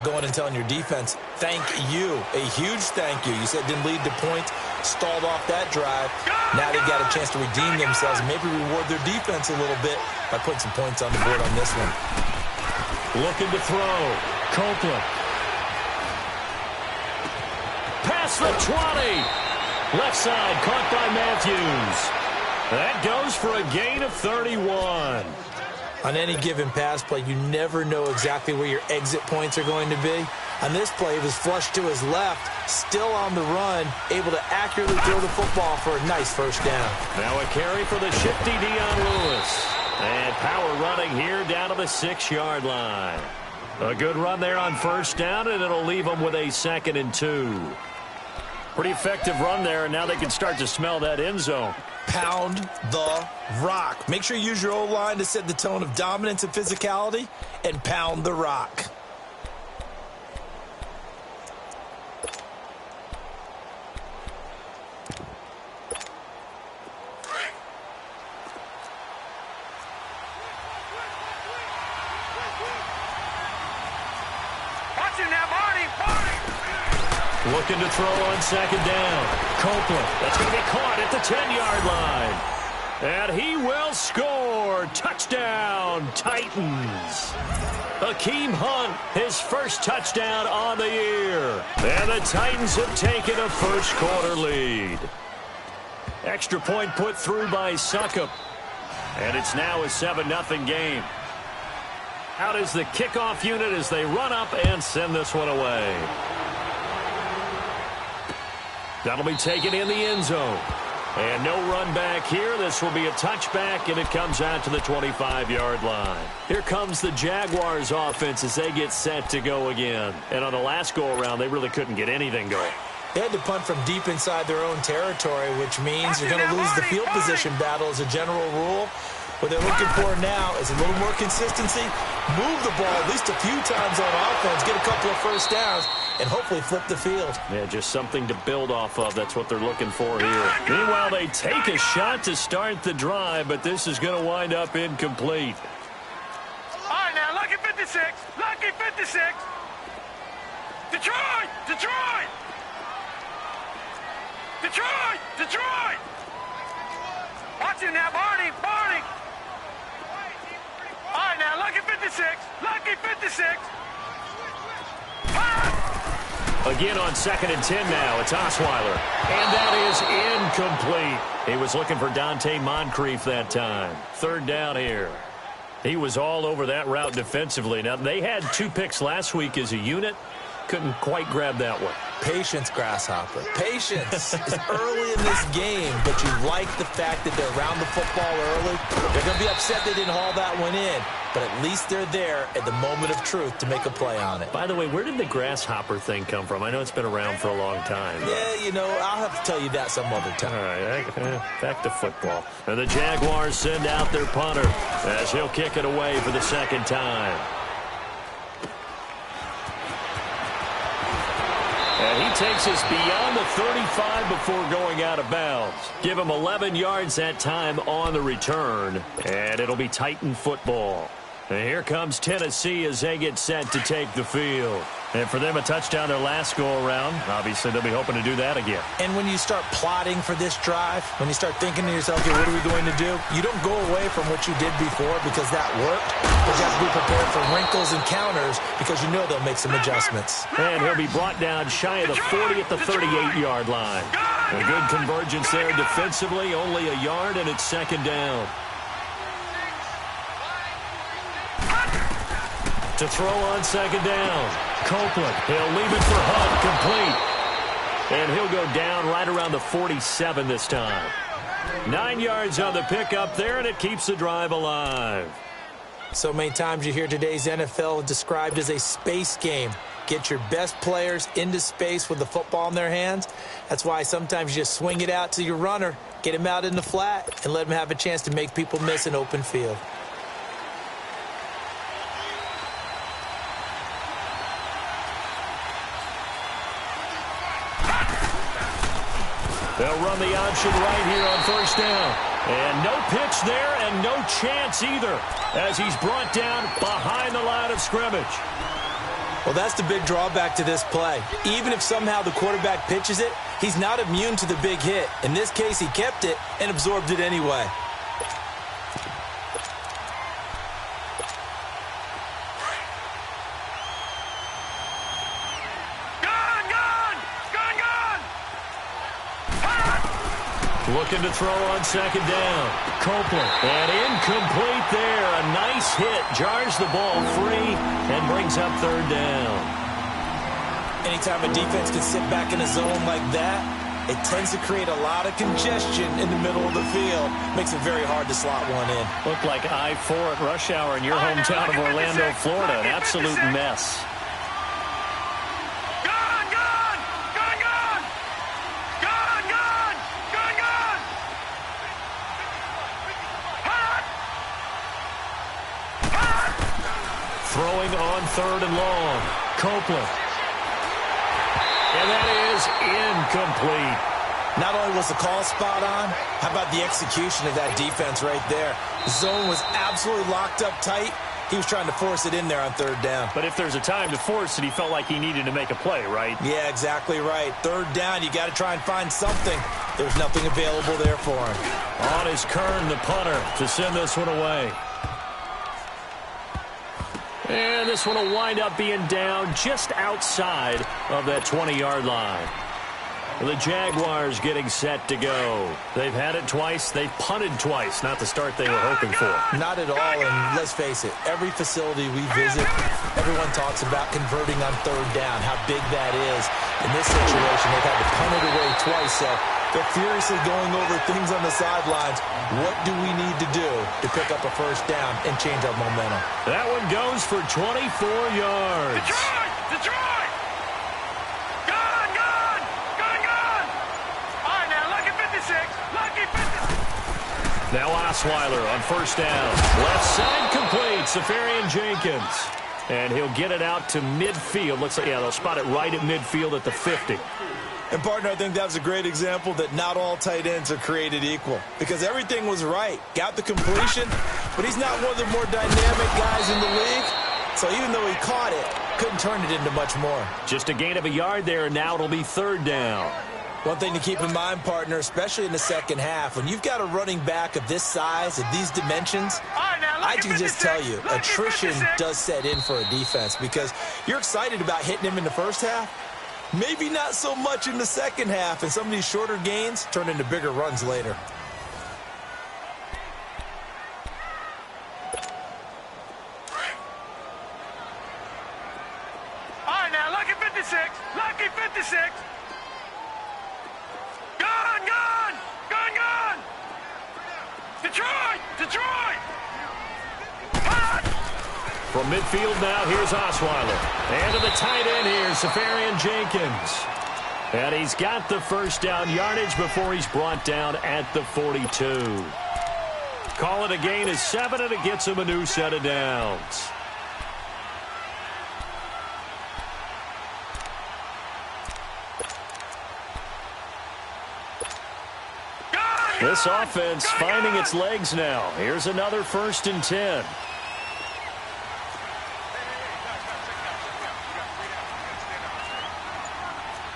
Going and telling your defense, thank you, a huge thank you. You said didn't lead to points, stalled off that drive. Now they've got a chance to redeem themselves and maybe reward their defense a little bit by putting some points on the board on this one. Looking to throw. Copeland. Past the 20. Left side caught by Matthews. That goes for a gain of 31. On any given pass play, you never know exactly where your exit points are going to be. On this play, it was flushed to his left, still on the run, able to accurately throw the football for a nice first down. Now a carry for the shifty Dion Lewis. And power running here down to the 6-yard line. A good run there on first down, and it'll leave them with a 2nd and 2. Pretty effective run there, and now they can start to smell that end zone. Pound the rock. Make sure you use your O-line to set the tone of dominance and physicality, and pound the rock. Looking to throw on 2nd down. Copeland. That's going to be caught at the 10-yard line. And he will score. Touchdown, Titans. Akeem Hunt, his first touchdown on the year. And the Titans have taken a first-quarter lead. Extra point put through by Succop. And it's now a 7-0 game. Out is the kickoff unit as they run up and send this one away. That'll be taken in the end zone. And no run back here. This will be a touchback, and it comes out to the 25-yard line. Here comes the Jaguars offense as they get set to go again. And on the last go-around, they really couldn't get anything going. They had to punt from deep inside their own territory, which means you're going to lose the field position battle as a general rule. What they're looking for now is a little more consistency, move the ball at least a few times on offense, get a couple of first downs, and hopefully flip the field. Yeah, just something to build off of. That's what they're looking for here. Meanwhile, they take a shot to start the drive, but this is going to wind up incomplete. All right, now, lucky 56. Lucky 56. Detroit! Detroit! Detroit! Detroit! Watch him now, Barney! Barney! All right, now, lucky 56. Lucky 56. Again on 2nd and 10 now. It's Osweiler. And that is incomplete. He was looking for Dante Moncrief that time. 3rd down here. He was all over that route defensively. Now, they had 2 picks last week as a unit. Couldn't quite grab that one. Patience, Grasshopper. Patience. It's early in this game, but you like the fact that they're around the football early. They're going to be upset they didn't haul that one in, but at least they're there at the moment of truth to make a play on it. By the way, where did the Grasshopper thing come from? I know it's been around for a long time. Yeah, you know, I'll have to tell you that some other time. All right, back to football. And the Jaguars send out their punter as he'll kick it away for the 2nd time. And he takes us beyond the 35 before going out of bounds. Give him 11 yards that time on the return. And it'll be Titan football. And here comes Tennessee as they get set to take the field. And for them, a touchdown their last go-around. Obviously, they'll be hoping to do that again. And when you start plotting for this drive, when you start thinking to yourself, okay, what are we going to do? You don't go away from what you did before because that worked. But you have to be prepared for wrinkles and counters because you know they'll make some adjustments. And he'll be brought down shy of the 40 at the 38-yard line. A good convergence there defensively, only a yard, and it's 2nd down. To throw on 2nd down. Copeland. He'll leave it for Hunt, complete. And he'll go down right around the 47 this time. 9 yards on the pickup there, and it keeps the drive alive. So many times you hear today's NFL described as a space game. Get your best players into space with the football in their hands. That's why sometimes you just swing it out to your runner, get him out in the flat, and let him have a chance to make people miss an open field. They'll run the option right here on 1st down. And no pitch there and no chance either as he's brought down behind the line of scrimmage. Well, that's the big drawback to this play. Even if somehow the quarterback pitches it, he's not immune to the big hit. In this case, he kept it and absorbed it anyway. Looking to throw on second down. Copeland. And incomplete there. A nice hit. Jars the ball free and brings up third down. Anytime a defense can sit back in a zone like that, it tends to create a lot of congestion in the middle of the field. Makes it very hard to slot one in. Looked like I-4 at rush hour in your hometown of Orlando, Florida. An absolute mess. Throwing on third and long. Copeland. And that is incomplete. Not only was the call spot on, how about the execution of that defense right there? The zone was absolutely locked up tight. He was trying to force it in there on third down. But if there's a time to force it, he felt like he needed to make a play, right? Yeah, exactly right. Third down, you got to try and find something. There's nothing available there for him. On is Kern, the punter, to send this one away. And this one will wind up being down just outside of that 20-yard line. The Jaguars getting set to go. They've had it twice. They've punted twice. Not the start they were hoping for. Not at all, and let's face it, every facility we visit, everyone talks about converting on third down, how big that is. In this situation, they've had to punt it away twice, so they're furiously going over things on the sidelines. What do we need to do to pick up a first down and change our momentum? That one goes for 24 yards. Detroit! Gone! All right, now, lucky 56. Lucky 56. Now Osweiler on first down. Left side complete. Safarian Jenkins. And he'll get it out to midfield. Looks like, yeah, they'll spot it right at midfield at the 50. And, partner, I think that was a great example that not all tight ends are created equal. Because everything was right. Got the completion, but he's not one of the more dynamic guys in the league. So even though he caught it, couldn't turn it into much more. Just a gain of a yard there, and now it'll be third down. One thing to keep in mind, partner, especially in the second half, when you've got a running back of this size, of these dimensions, I can just tell you, attrition does set in for a defense because you're excited about hitting him in the first half. Maybe not so much in the second half, and some of these shorter gains turn into bigger runs later. All right, now, lucky 56. Lucky 56. Gone! Detroit! From midfield now, here's Osweiler. And to the tight end here, Safarian Jenkins. And he's got the first down yardage before he's brought down at the 42. Call it a gain of 7, and it gets him a new set of downs. This offense finding its legs now. Here's another 1st and 10.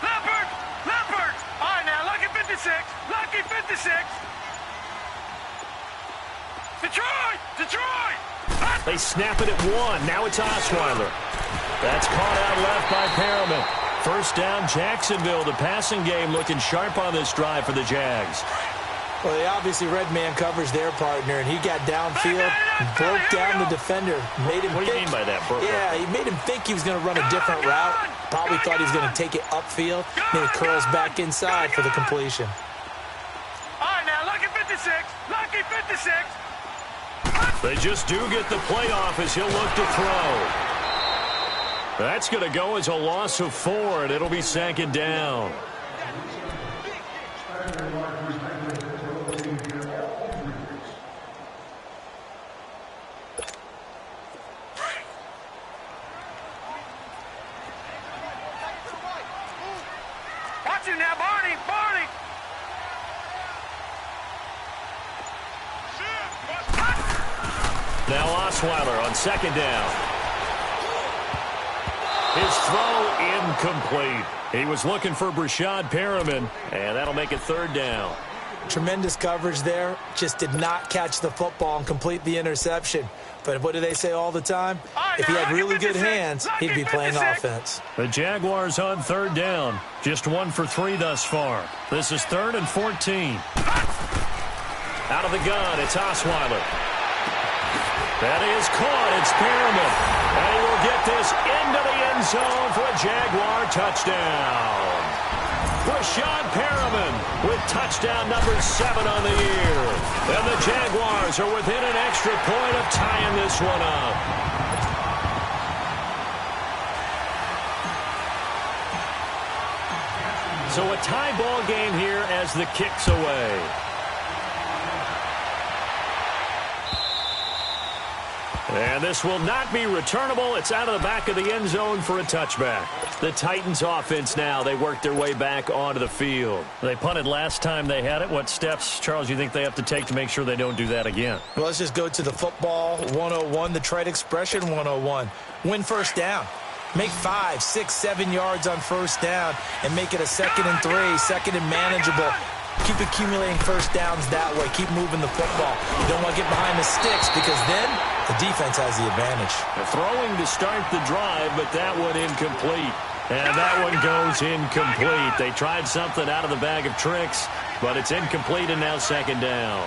Leopard! All right, now, lucky 56. Lucky 56. Detroit! They snap it at 1. Now it's Osweiler. That's caught out left by Perriman. First down, Jacksonville. The passing game looking sharp on this drive for the Jags. Well, they obviously red man coverage their partner, and he got downfield, broke down the defender, made him What do you mean by that, Burke? Yeah, he made him think he was going to run a different route. Probably thought he was going to take it upfield. Then he curls back inside for the completion. All right, now, lucky 56. Lucky 56. They just do get the playoff as he'll look to throw. That's going to go as a loss of 4, and it'll be 2nd down. Watch him now, Barney! Now Osweiler on 2nd down. His throw incomplete. He was looking for Brashad Perriman, and that'll make it third down. Tremendous coverage there. Just did not catch the football and complete the interception. But what do they say all the time? If he had really good hands, he'd be playing offense. The Jaguars on third down. Just 1 for 3 thus far. This is 3rd and 14. Out of the gun, it's Osweiler. That is caught. It's Perriman. And he will get this into the end zone for a Jaguar touchdown. Brashad Perriman with touchdown number 7 on the year. And the Jaguars are within an extra point of tying this one up. So a tie ball game here as the kick's away. And this will not be returnable. It's out of the back of the end zone for a touchback. The Titans offense now, they work their way back onto the field. They punted last time they had it. What steps, Charles, you think they have to take to make sure they don't do that again? Well, let's just go to the football 101, the trade expression 101. Win first down. Make 5, 6, 7 yards on first down and make it a 2nd and 3, 2nd and manageable. Keep accumulating first downs that way. Keep moving the football. You don't want to get behind the sticks because then the defense has the advantage. Throwing to start the drive, but that one incomplete. And that one goes incomplete. They tried something out of the bag of tricks, but it's incomplete and now 2nd down.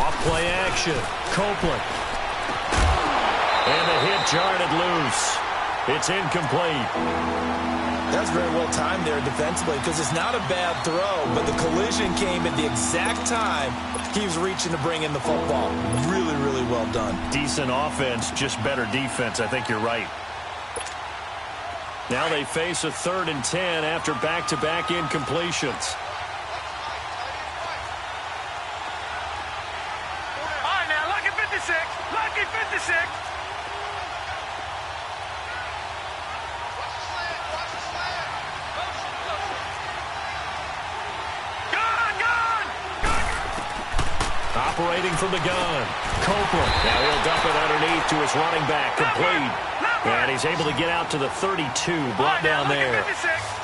Off play action. Copeland. And the hit jarred loose. It's incomplete. That's very well timed there defensively because it's not a bad throw, but the collision came at the exact time he was reaching to bring in the football. Really, really well done. Decent offense, just better defense. I think you're right. Now they face a 3rd and 10 after back-to-back incompletions. All right, now, lucky 56. Lucky 56. Operating from the gun. Copeland. Now he'll dump it underneath to his running back. Complete. And he's able to get out to the 32. Brought down there.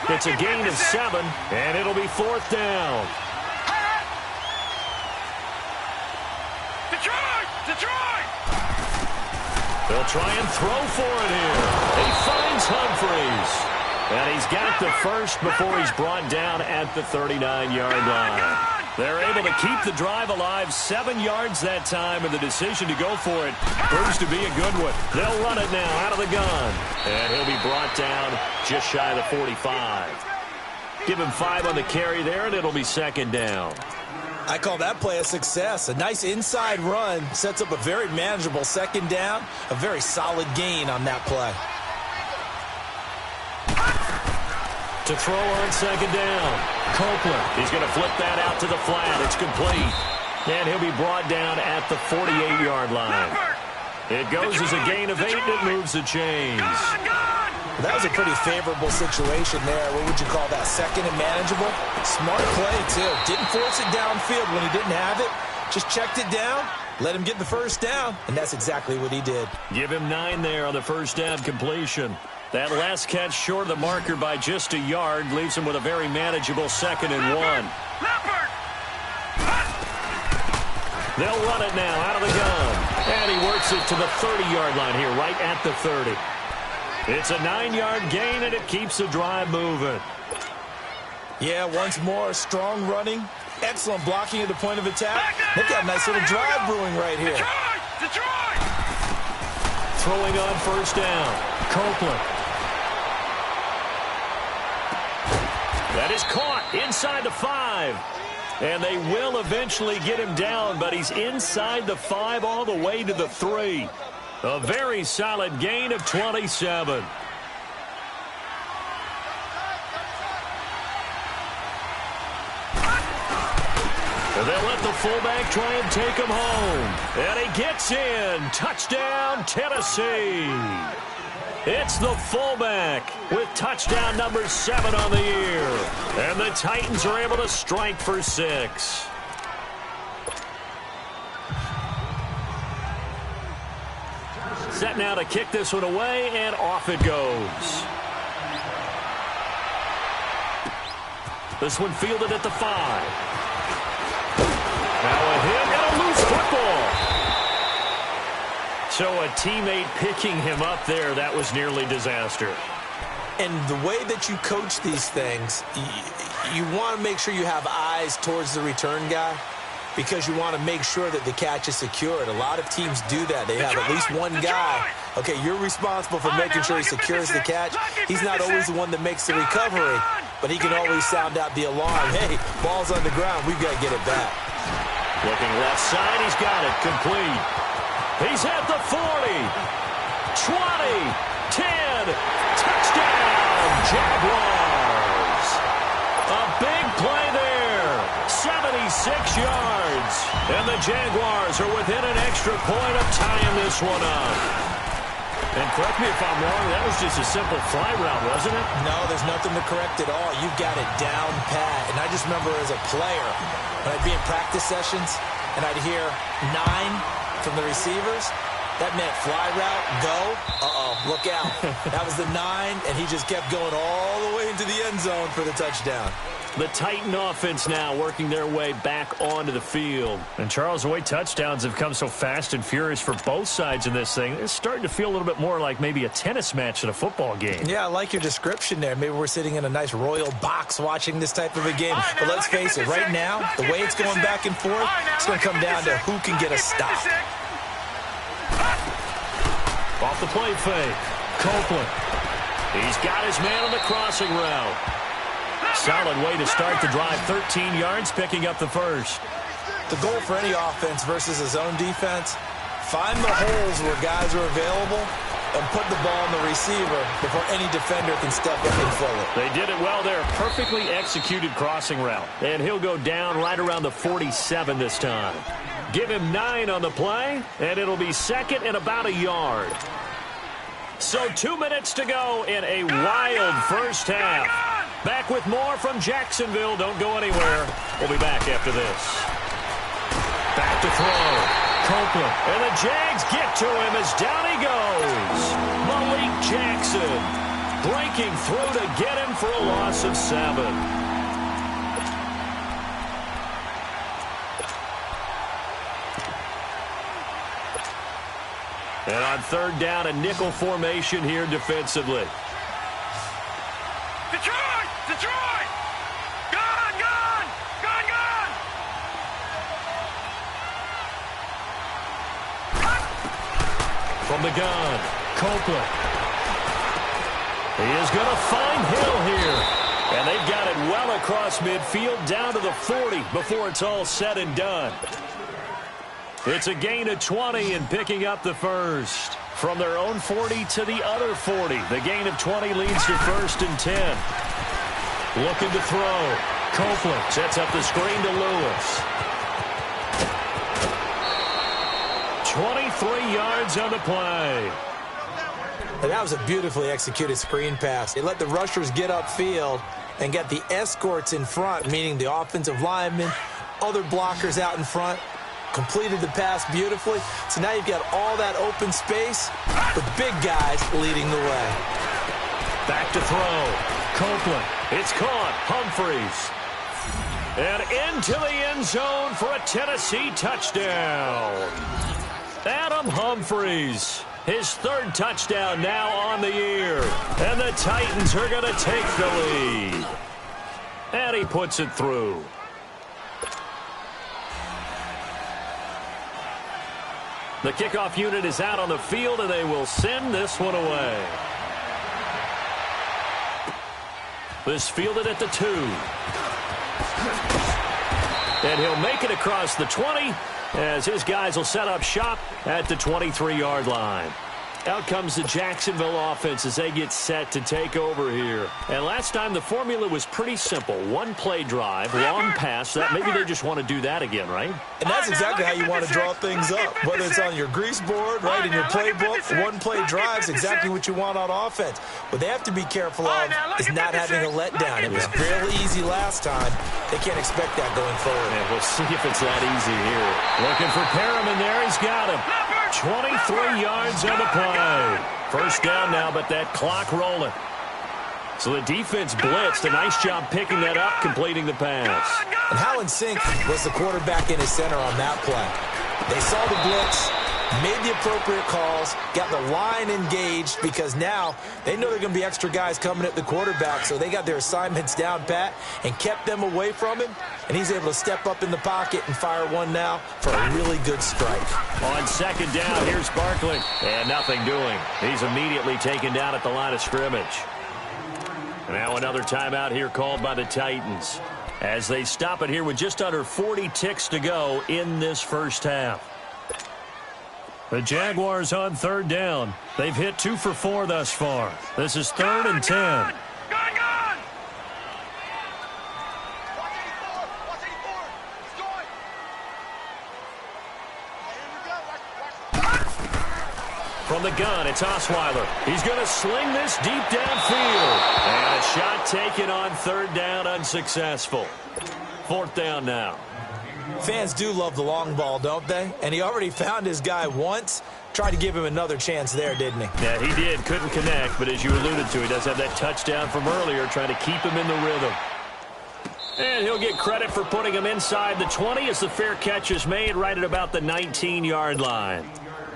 It's a gain of 7, and it'll be 4th down. Detroit! They'll try and throw for it here. He finds Humphreys. And he's got the first before he's brought down at the 39-yard line. They're able to keep the drive alive, 7 yards that time, and the decision to go for it proves to be a good one. They'll run it now out of the gun. And he'll be brought down just shy of the 45. Give him 5 on the carry there, and it'll be 2nd down. I call that play a success. A nice inside run sets up a very manageable 2nd down, a very solid gain on that play. To throw on 2nd down. Copeland. He's going to flip that out to the flat. It's complete. And he'll be brought down at the 48-yard line. It goes as a gain of 8, and it moves the chains. That was a pretty favorable situation there. What would you call that? 2nd and manageable? Smart play, too. Didn't force it downfield when he didn't have it. Just checked it down, let him get the first down, and that's exactly what he did. Give him 9 there on the first down completion. That last catch short of the marker by just a yard leaves him with a very manageable 2nd and 1. They'll run it now out of the gun. And he works it to the 30-yard line here, right at the 30. It's a 9-yard gain, and it keeps the drive moving. Yeah, once more, strong running, excellent blocking at the point of attack. Look at that nice little drive brewing right here. Detroit! Throwing on first down. Copeland. That is caught inside the 5. And they will eventually get him down, but he's inside the 5 all the way to the 3. A very solid gain of 27. And they'll let the fullback try and take him home. And he gets in. Touchdown, Tennessee. It's the fullback with touchdown number 7 on the year. And the Titans are able to strike for 6. Set now to kick this one away, and off it goes. This one fielded at the 5. Now a hit and a loose football. So a teammate picking him up there, that was nearly disaster. And the way that you coach these things, you want to make sure you have eyes towards the return guy because you want to make sure that the catch is secured. A lot of teams do that. They have at least one guy. Okay, you're responsible for making sure he secures the catch. He's not always the one that makes the recovery, but he can always sound out the alarm. Hey, ball's on the ground. We've got to get it back. Looking left side. He's got it. Complete. He's at the 40. 20. 10. Touchdown, Jaguars. A big play there. 76 yards. And the Jaguars are within an extra point of tying this one up. And correct me if I'm wrong, that was just a simple fly route, wasn't it? No, there's nothing to correct at all. You've got it down pat. And I just remember as a player, when I'd be in practice sessions and I'd hear 9 from the receivers, that meant fly route, go, look out. That was the 9, and he just kept going all the way into the end zone for the touchdown. The Titan offense now working their way back onto the field. And, Charles, the way touchdowns have come so fast and furious for both sides in this thing, it's starting to feel a little bit more like maybe a tennis match than a football game. Yeah, I like your description there. Maybe we're sitting in a nice royal box watching this type of a game. But let's face it, right now, the way it's going back and forth, it's going to come down to who can get a stop. Off the play fake. Copeland. He's got his man on the crossing route. Solid way to start the drive. 13 yards, picking up the first. The goal for any offense versus a zone defense, find the holes where guys are available and put the ball on the receiver before any defender can step up and fill it. They did it well there. Perfectly executed crossing route. And he'll go down right around the 47 this time. Give him 9 on the play, and it'll be second and about a yard. So 2 minutes to go in a wild first half. Back with more from Jacksonville. Don't go anywhere. We'll be back after this. Back to throw. Copeland. And the Jags get to him as down he goes. Malik Jackson breaking through to get him for a loss of 7. And on third down, a nickel formation here defensively. Detroit! Detroit! Gone! Gone! Gone! Gone! From the gun, Copeland. He is going to find Hill here. And they've got it well across midfield down to the 40 before it's all said and done. It's a gain of 20 and picking up the first. From their own 40 to the other 40. The gain of 20 leads to first and 10. Looking to throw. Copeland sets up the screen to Lewis. 23 yards on the play. And that was a beautifully executed screen pass. It let the rushers get upfield and get the escorts in front, meaning the offensive linemen, other blockers out in front. Completed the pass beautifully. So now you've got all that open space with big guys leading the way. Back to throw. Copeland. It's caught. Humphreys. And into the end zone for a Tennessee touchdown. Adam Humphreys. His third touchdown now on the year. And the Titans are going to take the lead. And he puts it through. The kickoff unit is out on the field, and they will send this one away. This fielded at the 2. And he'll make it across the 20 as his guys will set up shop at the 23-yard line. Out comes the Jacksonville offense as they get set to take over here. And last time the formula was pretty simple. One play drive, long pass. That maybe they just want to do that again, right? And that's exactly how you want to draw things up. Whether it's on your grease board, right, in your playbook, one play drive is exactly what you want on offense. What they have to be careful of is not having a letdown. It was real easy last time. They can't expect that going forward. And we'll see if it's that easy here. Looking for Perriman there. He's got him. 23 yards on the play. First down now, but that clock rolling. So the defense blitzed. A nice job picking that up, completing the pass. And how in sync was the quarterback in his center on that play? They saw the blitz, made the appropriate calls, got the line engaged, because now they know they're going to be extra guys coming at the quarterback, so they got their assignments down pat and kept them away from him, and he's able to step up in the pocket and fire one now for a really good strike. On second down, here's Barkley, and nothing doing. He's immediately taken down at the line of scrimmage. Now another timeout here called by the Titans as they stop it here with just under 40 ticks to go in this first half. The Jaguars on third down. They've hit 2 for 4 thus far. This is 3rd and 10. From the gun, it's Osweiler. He's going to sling this deep downfield. And a shot taken on third down, unsuccessful. 4th down now. Fans do love the long ball, don't they? And he already found his guy once. Tried to give him another chance there, didn't he? Yeah, he did. Couldn't connect, but as you alluded to, he does have that touchdown from earlier, trying to keep him in the rhythm. And he'll get credit for putting him inside the 20 as the fair catch is made right at about the 19-yard line.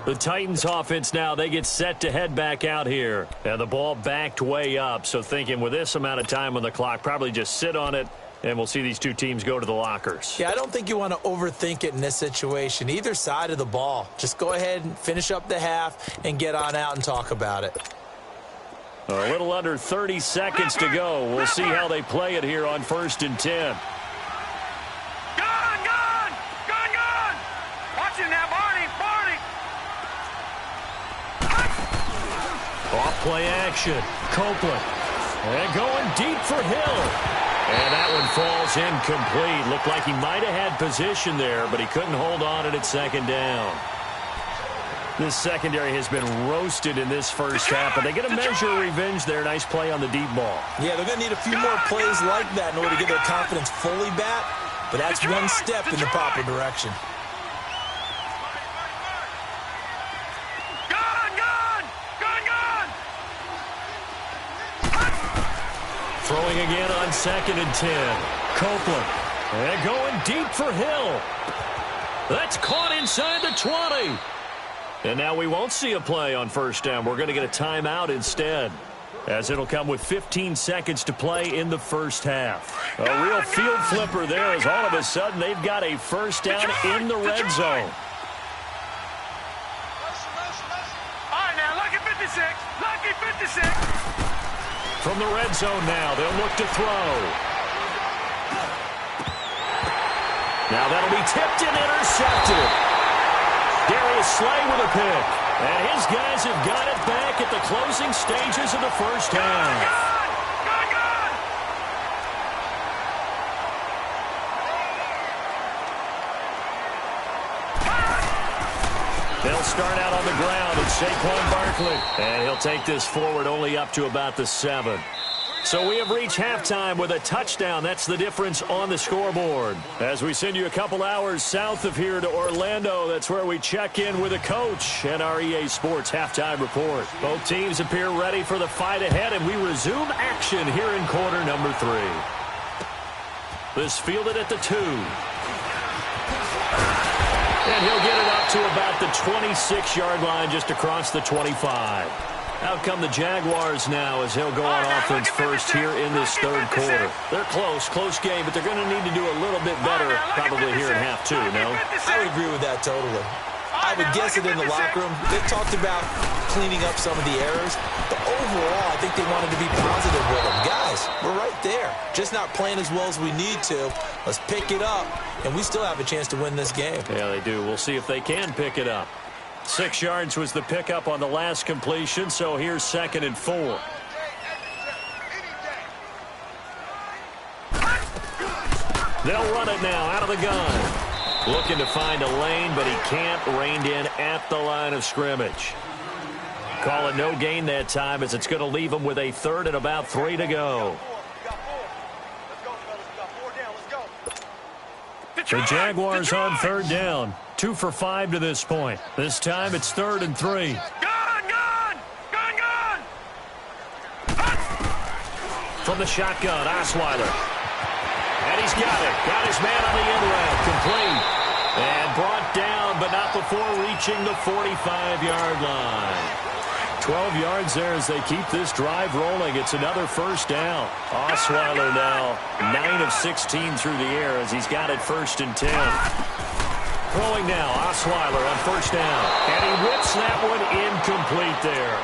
The Titans offense now, they get set to head back out here. And the ball backed way up, so thinking with this amount of time on the clock, probably just sit on it, and we'll see these two teams go to the lockers. Yeah, I don't think you want to overthink it in this situation. Either side of the ball. Just go ahead and finish up the half and get on out and talk about it. A little under 30 seconds to go. We'll see how they play it here on 1st and 10. Gun! Watch it now, Barney! Off play action. Copeland. And going deep for Hill. And that one falls incomplete. Looked like he might have had position there, but he couldn't hold on it at second down. This secondary has been roasted in this first half, but they get a measure of revenge there. Nice play on the deep ball. Yeah, they're going to need a few more plays like that in order to get their confidence fully back, but that's one step in the proper direction. Throwing again on 2nd and 10. Copeland. And going deep for Hill. That's caught inside the 20. And now we won't see a play on 1st down. We're going to get a timeout instead, as it'll come with 15 seconds to play in the first half. A real field flipper there, as all of a sudden they've got a 1st down in the red zone. All right, now, lucky 56. From the red zone now, they'll look to throw. Now that'll be tipped and intercepted. Darius Slay with a pick. And his guys have got it back at the closing stages of the first half. They'll start out on the ground with Saquon Barkley. And he'll take this forward only up to about the 7. So we have reached halftime with a touchdown. That's the difference on the scoreboard. As we send you a couple hours south of here to Orlando, that's where we check in with a coach and our EA Sports halftime report. Both teams appear ready for the fight ahead, and we resume action here in quarter number 3. This fielded at the 2. And he'll get it up to about the 26-yard line, just across the 25. Out come the Jaguars now as he'll go on offense first here in this 3rd quarter. They're close game, but they're going to need to do a little bit better probably here in half 2, no? I would agree with that totally. I would guess it in the locker room. They talked about cleaning up some of the errors, but overall, I think they wanted to be positive with them. Guys, we're right there. Just not playing as well as we need to. Let's pick it up, and we still have a chance to win this game. Yeah, they do. We'll see if they can pick it up. 6 yards was the pickup on the last completion, so here's 2nd and 4. They'll run it now out of the gun. Looking to find a lane, but he can't. Reined in at the line of scrimmage. Call it no gain that time, as it's going to leave him with a 3rd and about 3 to go. The Jaguars on 3rd down. 2 for 5 to this point. This time it's 3rd and 3. From the shotgun, Osweiler. And he's got it. Got his man on the end route. Complete. And brought down, but not before reaching the 45-yard line. 12 yards there as they keep this drive rolling. It's another first down. Osweiler now 9 of 16 through the air as he's got it 1st and 10. Throwing now, Osweiler on 1st down. And he whips that one incomplete there.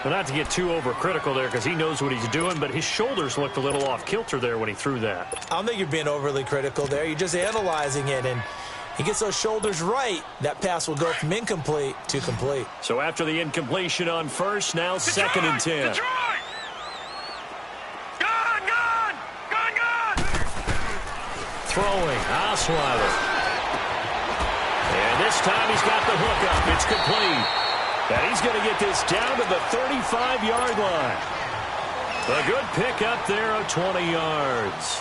Well, not to get too overcritical there because he knows what he's doing, but his shoulders looked a little off kilter there when he threw that. I don't think you're being overly critical there. You're just analyzing it, and he gets those shoulders right. That pass will go from incomplete to complete. So after the incompletion on 1st, now 2nd and 10. Throwing, Osweiler. And this time he's got the hook up. It's complete. And he's going to get this down to the 35-yard line. A good pickup there of 20 yards.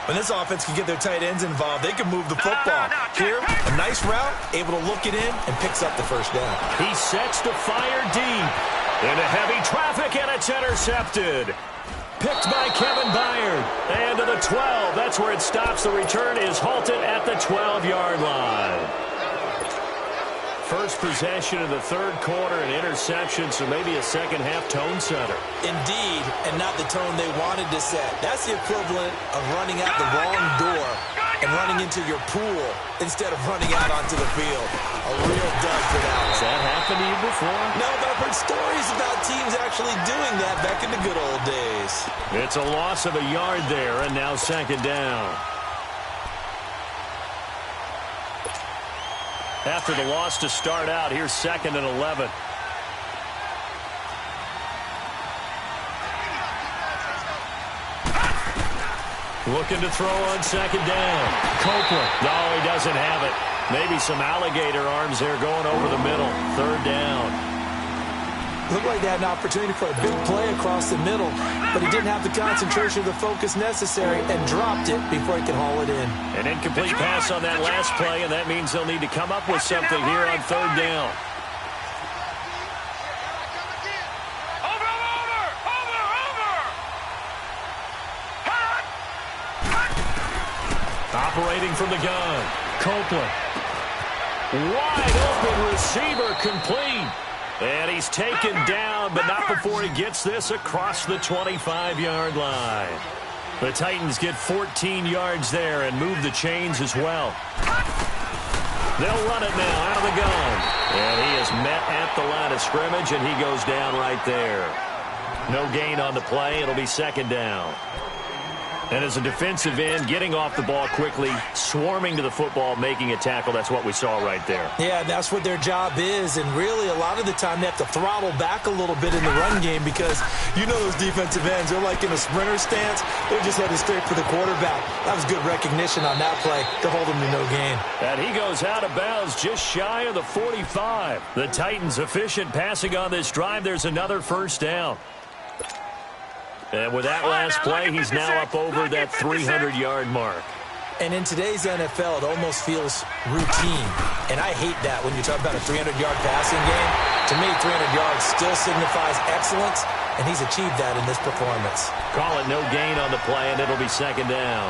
When this offense can get their tight ends involved, they can move the football. Here, a nice route, able to look it in, and picks up the 1st down. He sets to fire deep. Into heavy traffic, and it's intercepted. Picked by Kevin Byard. And to the 12. That's where it stops. The return is halted at the 12-yard line. First possession of the 3rd quarter, an interception, so maybe a second-half tone setter. Indeed, and not the tone they wanted to set. That's the equivalent of running out the wrong door and running into your pool instead of running out onto the field. A real dud for that one. Has that happened to you before? No, but I've heard stories about teams actually doing that back in the good old days. It's a loss of a yard there, and now 2nd down. After the loss to start out, here's 2nd and 11. Looking to throw on 2nd down. Copeland. No, he doesn't have it. Maybe some alligator arms there going over the middle. 3rd down. Looked like they had an opportunity for a big play across the middle, but he didn't have the concentration or the focus necessary and dropped it before he could haul it in. An incomplete pass on that last play, and that means they'll need to come up with something here on 3rd down. Operating from the gun, Copeland. Wide open receiver, complete. And he's taken down, but not before he gets this across the 25-yard line. The Titans get 14 yards there and move the chains as well. They'll run it now out of the gun. And he is met at the line of scrimmage, and he goes down right there. No gain on the play. It'll be 2nd down. And as a defensive end, getting off the ball quickly, swarming to the football, making a tackle, that's what we saw right there. Yeah, that's what their job is, and really a lot of the time they have to throttle back a little bit in the run game because you know those defensive ends, they're like in a sprinter stance, they're just headed straight for the quarterback. That was good recognition on that play to hold him to no gain. And he goes out of bounds just shy of the 45. The Titans efficient passing on this drive. There's another 1st down. And with that last play, he's now up over that 300-yard mark. And in today's NFL, it almost feels routine. And I hate that when you talk about a 300-yard passing game. To me, 300 yards still signifies excellence, and he's achieved that in this performance. Call it no gain on the play, and it'll be 2nd down.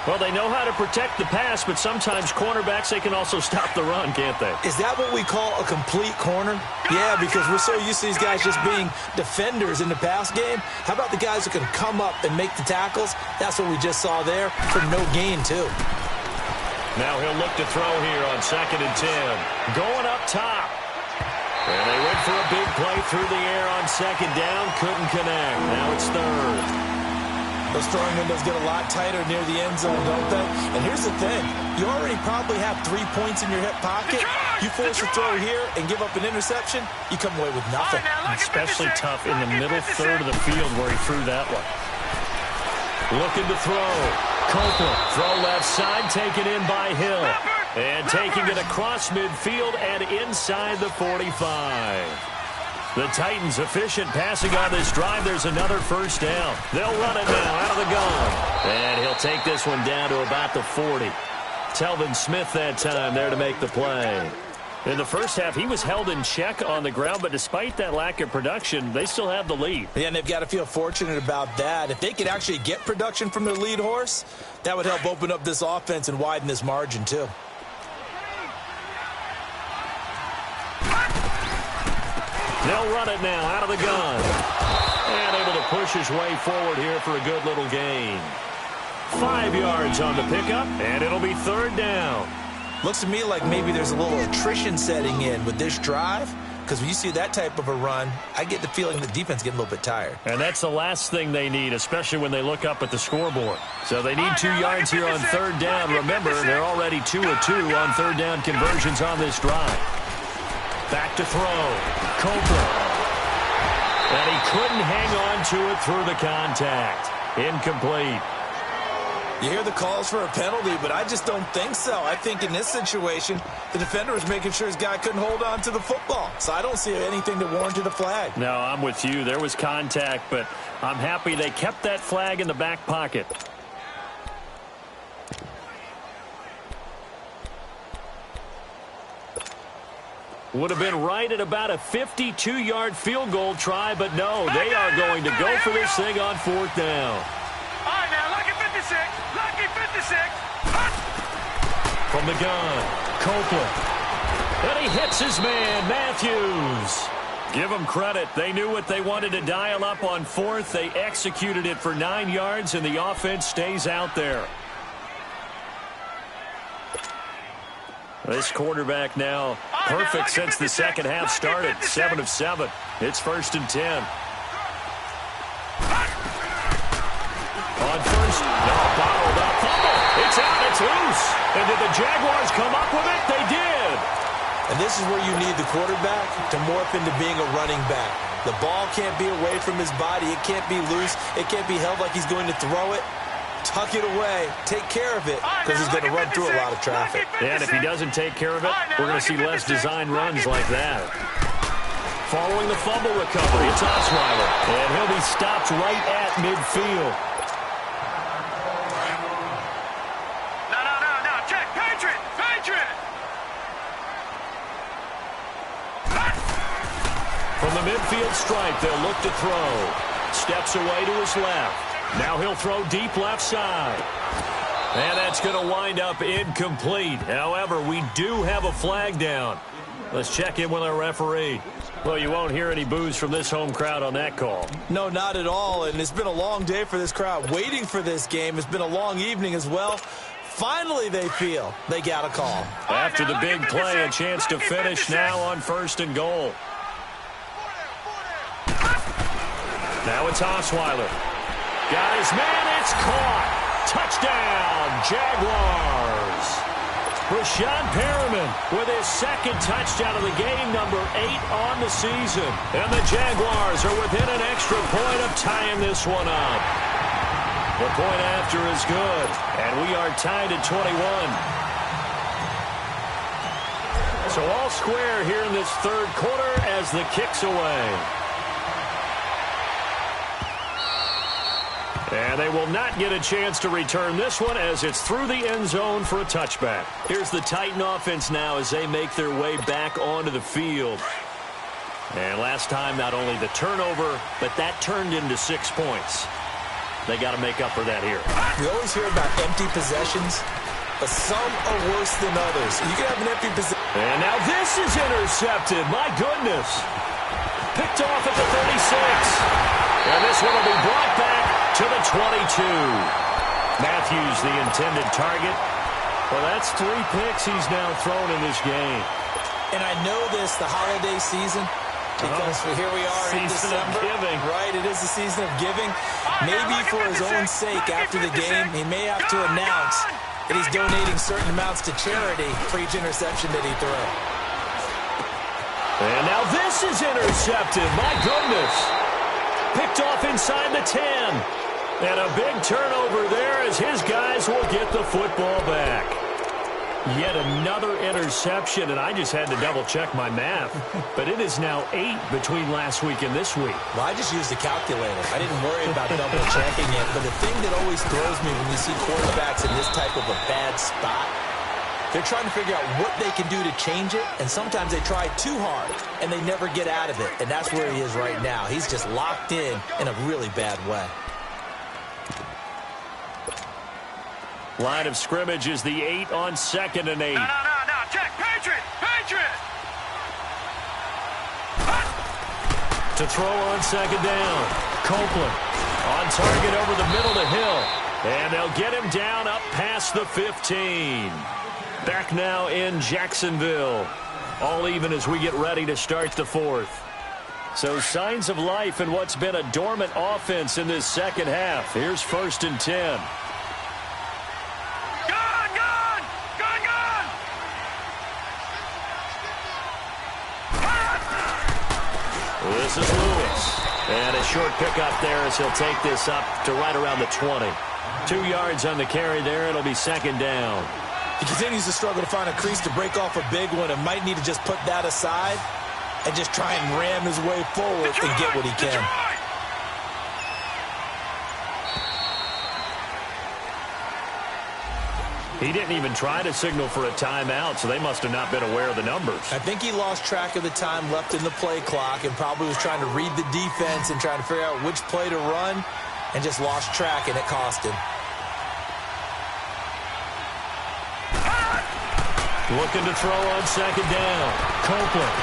Well, they know how to protect the pass, but sometimes cornerbacks, they can also stop the run, can't they? Is that what we call a complete corner? Yeah, because we're so used to these guys just being defenders in the pass game. How about the guys who can come up and make the tackles? That's what we just saw there for no gain, too. Now he'll look to throw here on 2nd and 10. Going up top. And they went for a big play through the air on 2nd down. Couldn't connect. Now it's 3rd. Those throwing windows get a lot tighter near the end zone, don't they? And here's the thing. You already probably have 3 points in your hip pocket. You force a throw here and give up an interception, you come away with nothing. Especially tough in the middle 3rd of the field where he threw that one. Looking to throw. Copeland. Throw left side, taken in by Hill. And taking it across midfield and inside the 45. The Titans efficient passing on this drive. There's another 1st down. They'll run it now out of the gun. And he'll take this one down to about the 40. Telvin Smith that time there to make the play. In the first half, he was held in check on the ground, but despite that lack of production, they still have the lead. Yeah, and they've got to feel fortunate about that. If they could actually get production from their lead horse, that would help open up this offense and widen this margin, too. They'll run it now out of the gun. And able to push his way forward here for a good little gain. 5 yards on the pickup, and it'll be third down. Looks to me like maybe there's a little attrition setting in with this drive, because when you see that type of a run, I get the feeling the defense getting a little bit tired. And that's the last thing they need, especially when they look up at the scoreboard. So they need 2 yards here on third down. Remember, they're already 2 of 2 on third down conversions on this drive. Back to throw. Copeland. And he couldn't hang on to it through the contact. Incomplete. You hear the calls for a penalty, but I just don't think so. I think in this situation, the defender was making sure his guy couldn't hold on to the football. So I don't see anything that warranted a flag. No, I'm with you. There was contact, but I'm happy they kept that flag in the back pocket. Would have been right at about a 52-yard field goal try, but no, they are going to go for this thing on fourth down. All right, now, lucky 56. Lucky 56. From the gun, Copeland. And he hits his man, Matthews. Give them credit. They knew what they wanted to dial up on fourth. They executed it for 9 yards, and the offense stays out there. This quarterback now perfect since the second half started. 7 of 7. It's first and 10. On first, no, bottled up. Fumble. It's out. It's loose. And did the Jaguars come up with it? They did. And this is where you need the quarterback to morph into being a running back. The ball can't be away from his body. It can't be loose. It can't be held like he's going to throw it. Tuck it away. Take care of it, because he's going to run through a lot of traffic. And if he doesn't take care of it, we're going to see less design runs like that. Following the fumble recovery, it's Osweiler. And he'll be stopped right at midfield. No. Check. Patriot. From the midfield stripe, they'll look to throw. Steps away to his left. Now he'll throw deep left side. And that's going to wind up incomplete. However, we do have a flag down. Let's check in with our referee. Well, you won't hear any boos from this home crowd on that call. No, not at all. And it's been a long day for this crowd waiting for this game. It's been a long evening as well. Finally, they feel they got a call. After the big play, a chance to finish now on first and goal. Now it's Osweiler. Got his man, it's caught. Touchdown, Jaguars. Rashawn Perriman with his second touchdown of the game, number 8 on the season. And the Jaguars are within an extra point of tying this one up. The point after is good, and we are tied at 21. So all square here in this third quarter as the kick's away. And they will not get a chance to return this one as it's through the end zone for a touchback. Here's the Titan offense now as they make their way back onto the field. And last time, not only the turnover, but that turned into 6 points. They got to make up for that here. We always hear about empty possessions, but some are worse than others. You can have an empty possession. And now this is intercepted. My goodness. Picked off at the 36. And this one will be brought back to the 22. Matthews, the intended target. Well, that's 3 picks he's now thrown in this game. And I know this, the holiday season, because here we are in December. Right, it is the season of giving. Maybe for his own sake after the game, he may have to announce that he's donating certain amounts to charity for each interception that he threw. And now this is intercepted. My goodness. Picked off inside the 10. And a big turnover there as his guys will get the football back. Yet another interception, and I just had to double-check my math. But it is now 8 between last week and this week. Well, I just used a calculator. I didn't worry about double-checking it. But the thing that always throws me when you see quarterbacks in this type of a bad spot They're trying to figure out what they can do to change it, and sometimes they try too hard, and they never get out of it, and that's where he is right now. He's just locked in a really bad way. Line of scrimmage is the 8 on 2nd and 8. No. Check. Patriot. To throw on 2nd down. Copeland on target over the middle to Hill. And they'll get him down up past the 15. Back now in Jacksonville. All even as we get ready to start the 4th. So signs of life in what's been a dormant offense in this second half. Here's 1st and 10. This is Lewis. And a short pickup there as he'll take this up to right around the 20. 2 yards on the carry there. It'll be 2nd down. He continues to struggle to find a crease to break off a big one and might need to just put that aside and just try and ram his way forward and get what he can. He didn't even try to signal for a timeout, so they must have not been aware of the numbers. I think he lost track of the time left in the play clock and probably was trying to read the defense and trying to figure out which play to run and just lost track, and it cost him. Looking to throw on 2nd down. Copeland.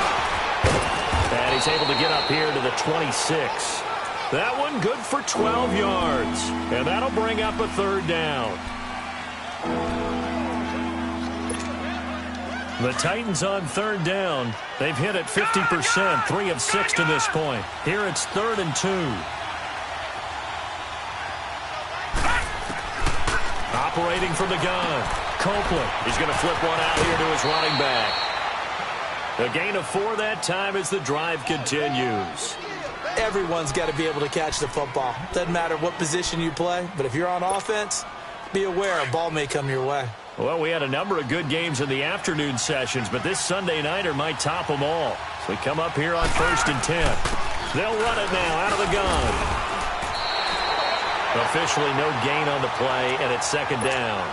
And he's able to get up here to the 26. That one good for 12 yards. And that'll bring up a 3rd down. The Titans on 3rd down. They've hit it 50%, 3 of 6 to this point. Here it's 3rd and 2. Operating from the gun. Copeland. He's going to flip one out here to his running back. A gain of 4 that time as the drive continues. Everyone's got to be able to catch the football. Doesn't matter what position you play, but if you're on offense, be aware a ball may come your way. Well, we had a number of good games in the afternoon sessions, but this Sunday nighter might top them all. So we come up here on 1st and 10. They'll run it now out of the gun. Officially no gain on the play, and it's 2nd down.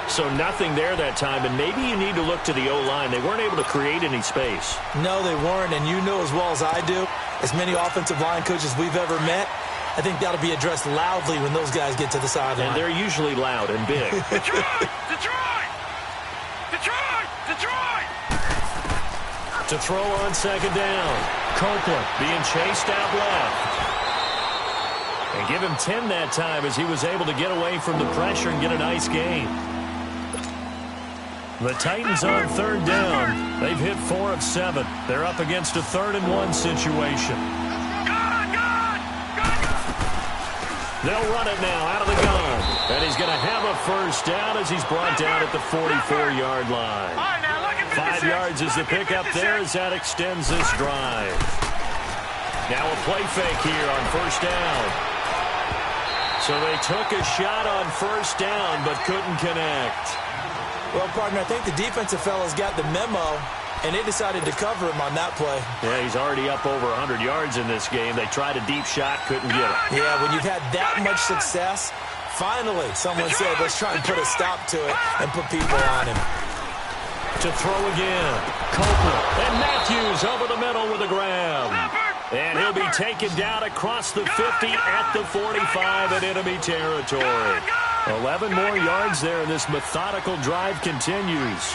So nothing there that time, and maybe you need to look to the O-line. They weren't able to create any space. No, they weren't, and you know as well as I do, as many offensive line coaches we've ever met, I think that'll be addressed loudly when those guys get to the sideline. And they're usually loud and big. Detroit! To throw on 2nd down. Copeland being chased out left. And give him 10 that time as he was able to get away from the pressure and get a nice gain. The Titans on 3rd down. They've hit 4 of 7. They're up against a 3rd and 1 situation. They'll run it now out of the gun. And he's going to have a 1st down as he's brought down at the 44-yard line. 5 yards is the pickup there as that extends this drive. Now a play fake here on 1st down. So they took a shot on 1st down but couldn't connect. Well, partner, I think the defensive fellas got the memo, and they decided to cover him on that play. Yeah, he's already up over 100 yards in this game. They tried a deep shot, couldn't get it. Yeah, when you've had that much success, finally someone said, let's try and put a stop to it and put people on him. To throw again. Copeland and Matthews over the middle with a grab. And he'll be taken down across the 50 at the 45 in enemy territory. 11 more yards there, and this methodical drive continues.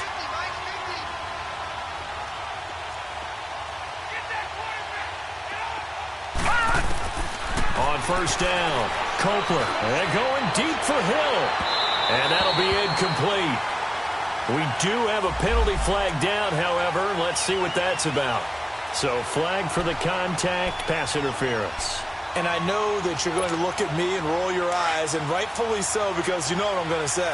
On 1st down, Copeland, and going deep for Hill. And that'll be incomplete. We do have a penalty flag down, however. Let's see what that's about. So flag for the contact, pass interference. And I know that you're going to look at me and roll your eyes, and rightfully so, because you know what I'm going to say.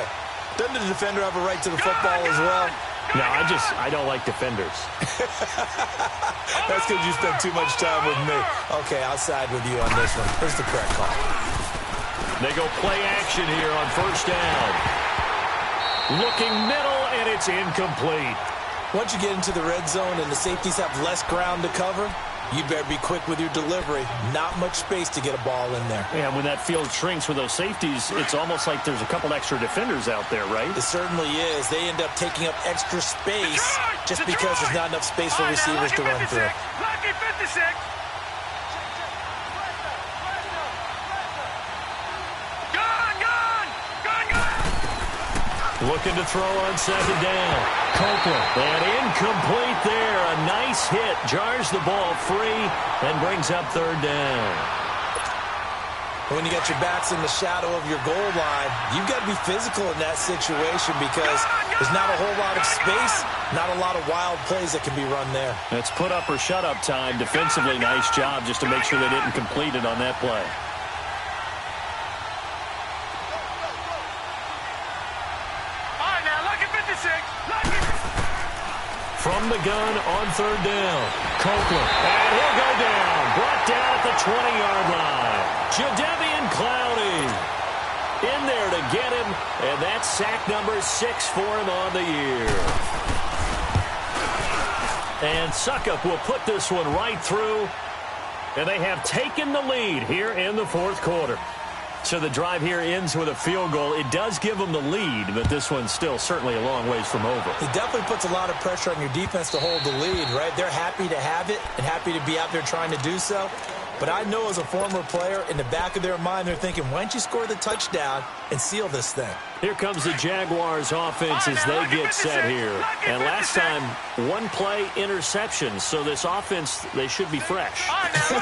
Doesn't the defender have a right to the football as well? No, I don't like defenders. That's because you spend too much time with me. Okay, I'll side with you on this one. Here's the correct call. They go play action here on 1st down. Looking middle, and it's incomplete. Once you get into the red zone and the safeties have less ground to cover, You better be quick with your delivery. Not much space to get a ball in there. Yeah, when that field shrinks with those safeties, it's almost like there's a couple extra defenders out there, right? It certainly is. They end up taking up extra space just because there's not enough space for receivers to run through. Lucky 56. Looking to throw on second down. Copeland, and incomplete there. A nice hit. Jars the ball free and brings up third down. When you got your backs in the shadow of your goal line, you've got to be physical in that situation because there's not a whole lot of space, not a lot of wild plays that can be run there. It's put up or shut up time. Defensively, nice job just to make sure they didn't complete it on that play. From the gun on third down, Copeland, and he'll go down. Brought down at the 20-yard line. Jadeveon Clowney in there to get him, and that's sack number 6 for him on the year. And Suckup will put this one right through, and they have taken the lead here in the fourth quarter. So the drive here ends with a field goal. It does give them the lead, but this one's still certainly a long ways from over. It definitely puts a lot of pressure on your defense to hold the lead, right? They're happy to have it and happy to be out there trying to do so. But I know as a former player, in the back of their mind, they're thinking, why don't you score the touchdown and seal this thing? Here comes the Jaguars offense as they get set here. And last time, one play interception. So this offense, they should be fresh.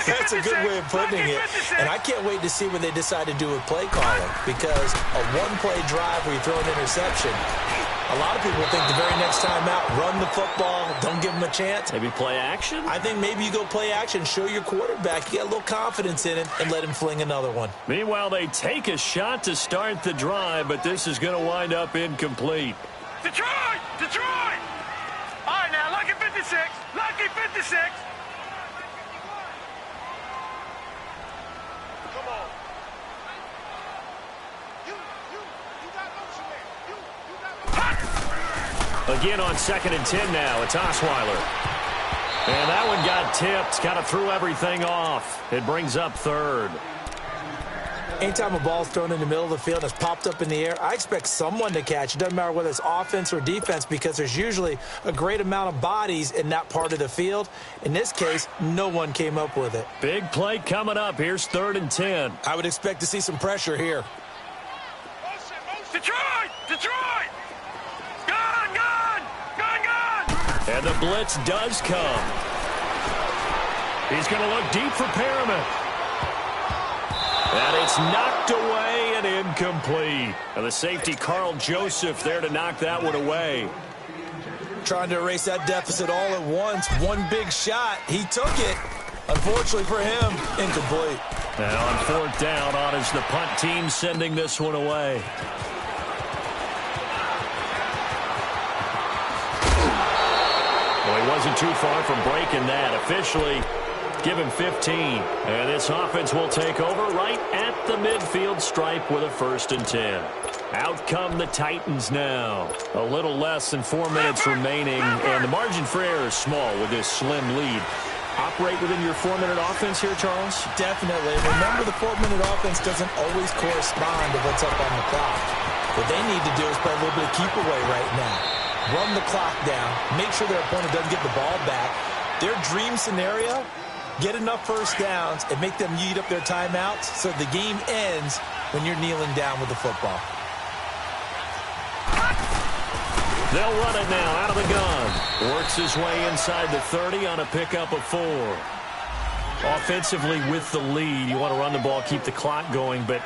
That's a good way of putting it. And I can't wait to see what they decide to do with play calling, because a one-play drive where you throw an interception, a lot of people think the very next time out, run the football, don't give them a chance. Maybe play action? I think maybe you go play action, show your quarterback, you get a little confidence in him, and let him fling another one. Meanwhile, they take a shot to start the drive, but this is going to wind up incomplete. Detroit! Detroit! All right, now, lucky 56. Lucky 56. Come on. Again on 2nd and 10 now. It's Osweiler. And that one got tipped. Kind of threw everything off. It brings up third. Anytime a ball's thrown in the middle of the field and it's popped up in the air, I expect someone to catch. It doesn't matter whether it's offense or defense, because there's usually a great amount of bodies in that part of the field. In this case, no one came up with it. Big play coming up. Here's 3rd and 10. I would expect to see some pressure here. Detroit! Detroit! Gun! Gun! Gun! Gun! And the blitz does come. He's going to look deep for Perriman. And it's knocked away and incomplete. And the safety, Carl Joseph, there to knock that one away. Trying to erase that deficit all at once. One big shot. He took it. Unfortunately for him, incomplete. Now on 4th down, on is the punt team sending this one away. Well, he wasn't too far from breaking that. Officially, give him 15. And this offense will take over right at the midfield stripe with a 1st and 10. Out come the Titans now. A little less than 4 minutes remaining, and the margin for error is small with this slim lead. Operate within your 4-minute offense here, Charles? Definitely. Remember, the 4-minute offense doesn't always correspond to what's up on the clock. What they need to do is play a little bit of keep away right now. Run the clock down. Make sure their opponent doesn't get the ball back. Their dream scenario, get enough first downs and make them eat up their timeouts so the game ends when you're kneeling down with the football. They'll run it now out of the gun. Works his way inside the 30 on a pickup of 4. Offensively with the lead, you want to run the ball, keep the clock going, but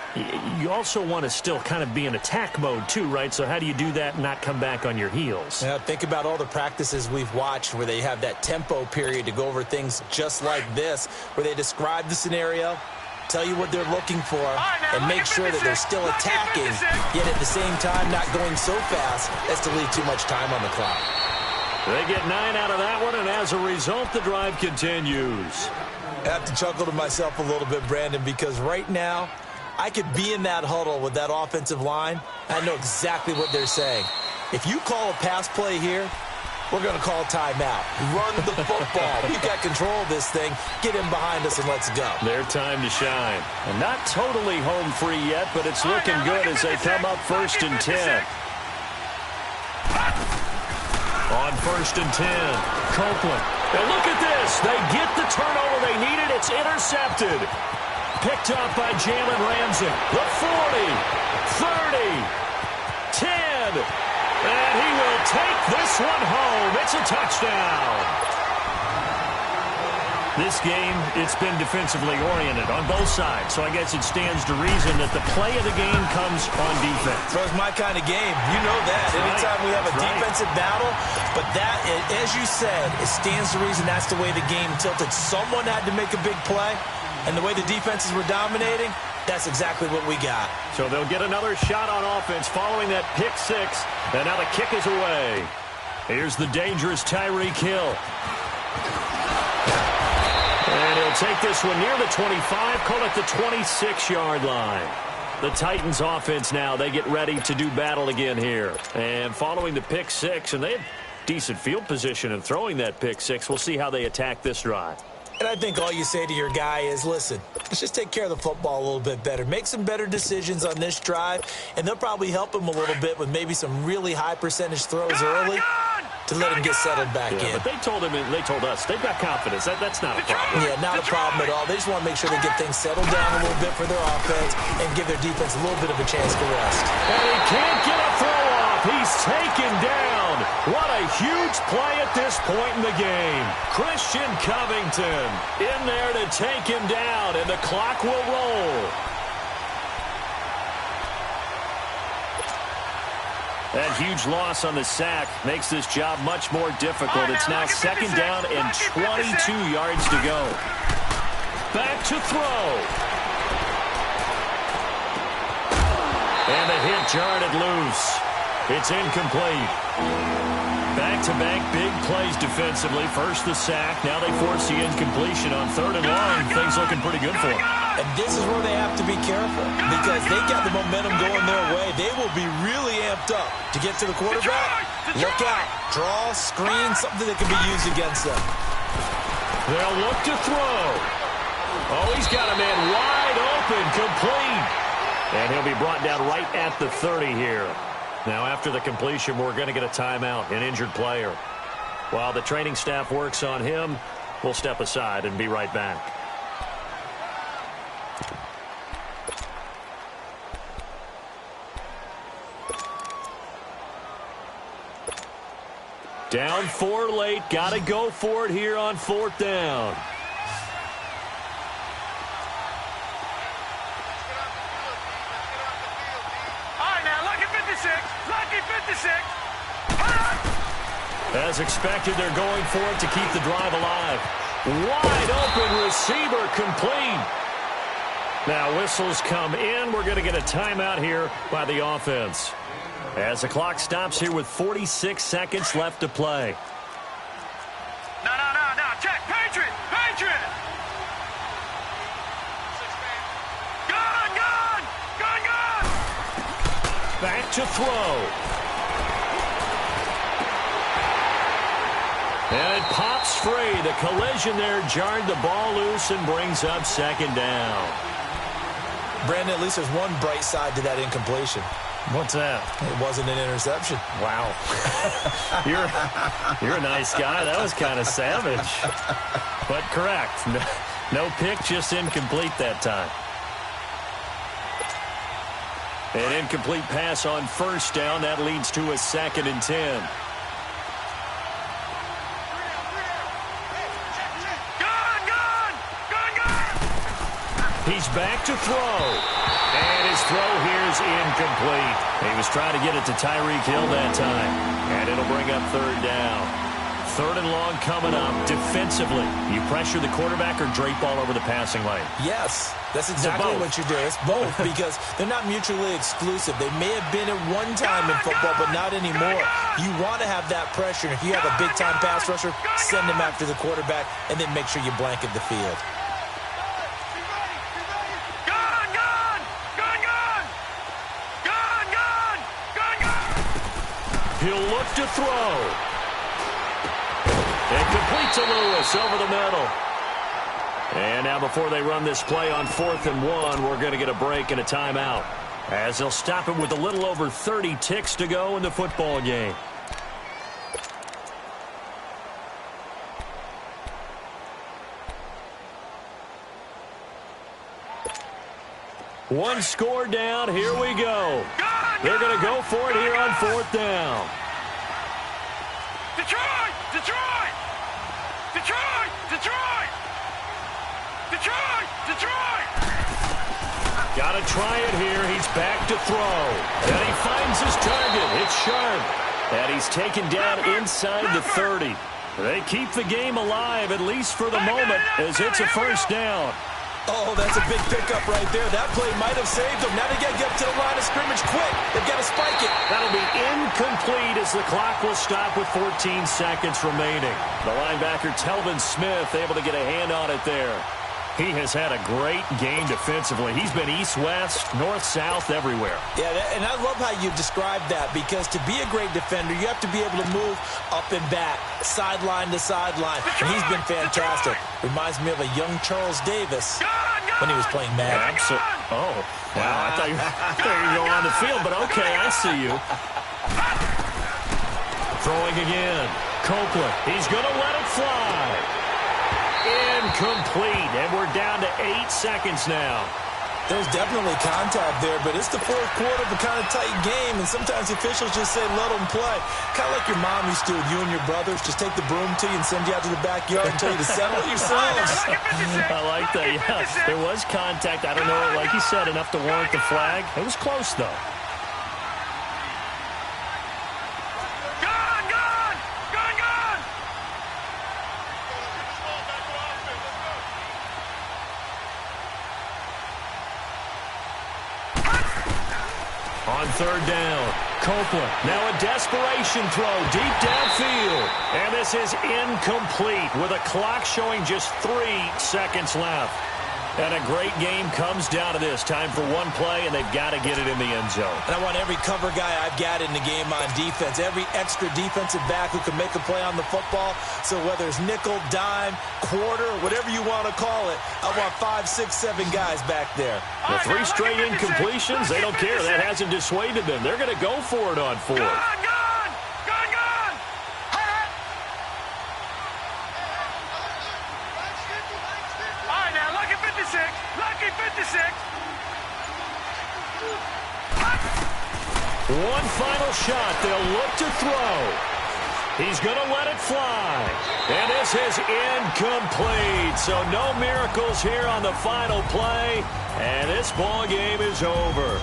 you also want to still kind of be in attack mode too, right? So how do you do that and not come back on your heels? Yeah, think about all the practices we've watched where they have that tempo period to go over things just like this, where they describe the scenario, tell you what they're looking for, and make sure that they're still attacking, yet at the same time not going so fast as to leave too much time on the clock. They get 9 out of that one, and as a result, the drive continues. I have to chuckle to myself a little bit, Brandon, because right now I could be in that huddle with that offensive line. I know exactly what they're saying. If you call a pass play here, we're going to call timeout. Run the football. We've got control of this thing. Get him behind us and let's go. Their time to shine. And not totally home free yet, but it's looking good as they come up 1st and 10. On 1st and 10, Copeland. And look at this. They get the turnover they needed. It's intercepted. Picked up by Jalen Ramsey. The 40, 30, 10. And he will take this one home. It's a touchdown. This game, it's been defensively oriented on both sides, so I guess it stands to reason that the play of the game comes on defense. So it's my kind of game. You know that. Anytime we have a defensive battle, but that, as you said, it stands to reason that's the way the game tilted. Someone had to make a big play, and the way the defenses were dominating, that's exactly what we got. So they'll get another shot on offense following that pick six, and now the kick is away. Here's the dangerous Tyreek Hill. And he'll take this one near the 25, call it the 26-yard line. The Titans offense now, they get ready to do battle again here. And following the pick six, and they have decent field position in throwing that pick six. We'll see how they attack this drive. And I think all you say to your guy is, listen, let's just take care of the football a little bit better. Make some better decisions on this drive, and they'll probably help him a little bit with maybe some really high percentage throws early to let him get settled back in. But they told him, and they told us, they've got confidence. That's not a problem. Yeah, not a problem at all. They just want to make sure they get things settled down a little bit for their offense and give their defense a little bit of a chance to rest. And he can't get a throw off. He's taken down. What a huge play at this point in the game. Christian Covington in there to take him down, and the clock will roll. That huge loss on the sack makes this job much more difficult. It's now 2nd down and 22 yards to go. Back to throw. And the hit jarred it loose. It's incomplete. Back-to-back big plays defensively. First the sack. Now they force the incompletion on 3rd and long. Things looking pretty good for them. And this is where they have to be careful because they got the momentum going their way. They will be really amped up to get to the quarterback. Look out. Draw, screen, something that can be used against them. They'll look to throw. Oh, he's got a man wide open, complete. And he'll be brought down right at the 30 here. Now, after the completion, we're going to get a timeout, an injured player. While the training staff works on him, we'll step aside and be right back. Down 4 late. Got to go for it here on 4th down. As expected, they're going for it to keep the drive alive. Wide open receiver, complete. Now whistles come in. We're going to get a timeout here by the offense. As the clock stops here with 46 seconds left to play. No. Check. Patriot. Gun. Back to throw. And it pops free. The collision there jarred the ball loose and brings up 2nd down. Brandon, at least there's one bright side to that incompletion. What's that? It wasn't an interception. Wow. You're a nice guy. That was kind of savage. But correct. No pick, just incomplete that time. An incomplete pass on 1st down. That leads to a 2nd and 10. He's back to throw. And his throw here is incomplete. He was trying to get it to Tyreek Hill that time. And it'll bring up 3rd down. 3rd and long coming up. Defensively, you pressure the quarterback or drape all over the passing lane? Yes, that's exactly what you do. It's both because they're not mutually exclusive. They may have been at one time in football, but not anymore. You want to have that pressure. If you have a big-time pass rusher, send him after the quarterback, and then make sure you blanket the field. He'll look to throw. to Lewis over the middle. And now before they run this play on 4th and 1, we're going to get a break and a timeout, as they'll stop it with a little over 30 ticks to go in the football game. One score down. Here we go. They're going to go for it here on 4th down. Detroit! Detroit! Detroit! Detroit! Detroit! Detroit! Got to try it here. He's back to throw. And he finds his target. It's Sharp. And he's taken down inside the 30. They keep the game alive, at least for the moment, as it's a first down. Oh, that's a big pickup right there. That play might have saved them. Now they got to get up to the line of scrimmage quick. They've got to spike it. That'll be incomplete as the clock will stop with 14 seconds remaining. The linebacker, Telvin Smith, able to get a hand on it there. He has had a great game defensively. He's been east-west, north-south, everywhere. Yeah, and I love how you described that, because to be a great defender, you have to be able to move up and back, sideline to sideline. And he's been fantastic. Reminds me of a young Charles Davis when he was playing Madden. Oh, wow. I thought you were going on the field, but okay, I see you. Throwing again. Copeland. He's going to let it fly. Incomplete, and we're down to 8 seconds now. There's definitely contact there, but it's the fourth quarter of a kind of tight game, and sometimes the officials just say, let them play. Kind of like your mom used to with you and your brothers. Just take the broom to you and send you out to the backyard and tell you to settle it yourselves. I like that, yeah. There was contact. I don't know, like you said, enough to warrant the flag. It was close, though. On 3rd down, Copeland. Now a desperation throw deep downfield. And this is incomplete with a clock showing just 3 seconds left. And a great game comes down to this. Time for one play, and they've got to get it in the end zone. And I want every cover guy I've got in the game on defense, every extra defensive back who can make a play on the football. So whether it's nickel, dime, quarter, whatever you want to call it, I want 5, 6, 7 guys back there. The 3 straight incompletions, they don't care. That hasn't dissuaded them. They're going to go for it on 4th. Lucky 56. One final shot. They'll look to throw. He's going to let it fly. And this is incomplete. So no miracles here on the final play. And this ball game is over.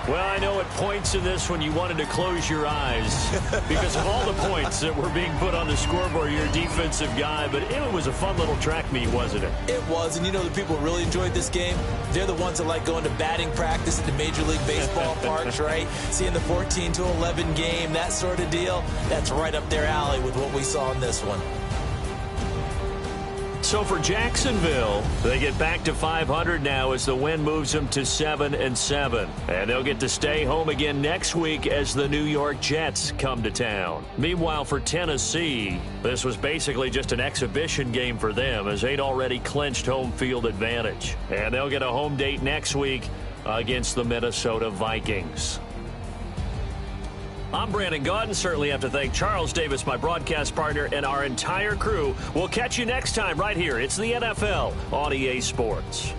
Well, I know at points in this one you wanted to close your eyes because of all the points that were being put on the scoreboard. You're a defensive guy, but it was a fun little track meet, wasn't it? It was, and you know the people who really enjoyed this game? They're the ones that like going to batting practice at the Major League Baseball parks, right? Seeing the 14-11 game, that sort of deal. That's right up their alley with what we saw in this one. So for Jacksonville, they get back to 500 now as the win moves them to 7-7. And they'll get to stay home again next week as the New York Jets come to town. Meanwhile, for Tennessee, this was basically just an exhibition game for them as they'd already clinched home field advantage. And they'll get a home date next week against the Minnesota Vikings. I'm Brandon Gaudin. Certainly have to thank Charles Davis, my broadcast partner, and our entire crew. We'll catch you next time right here. It's the NFL on EA Sports.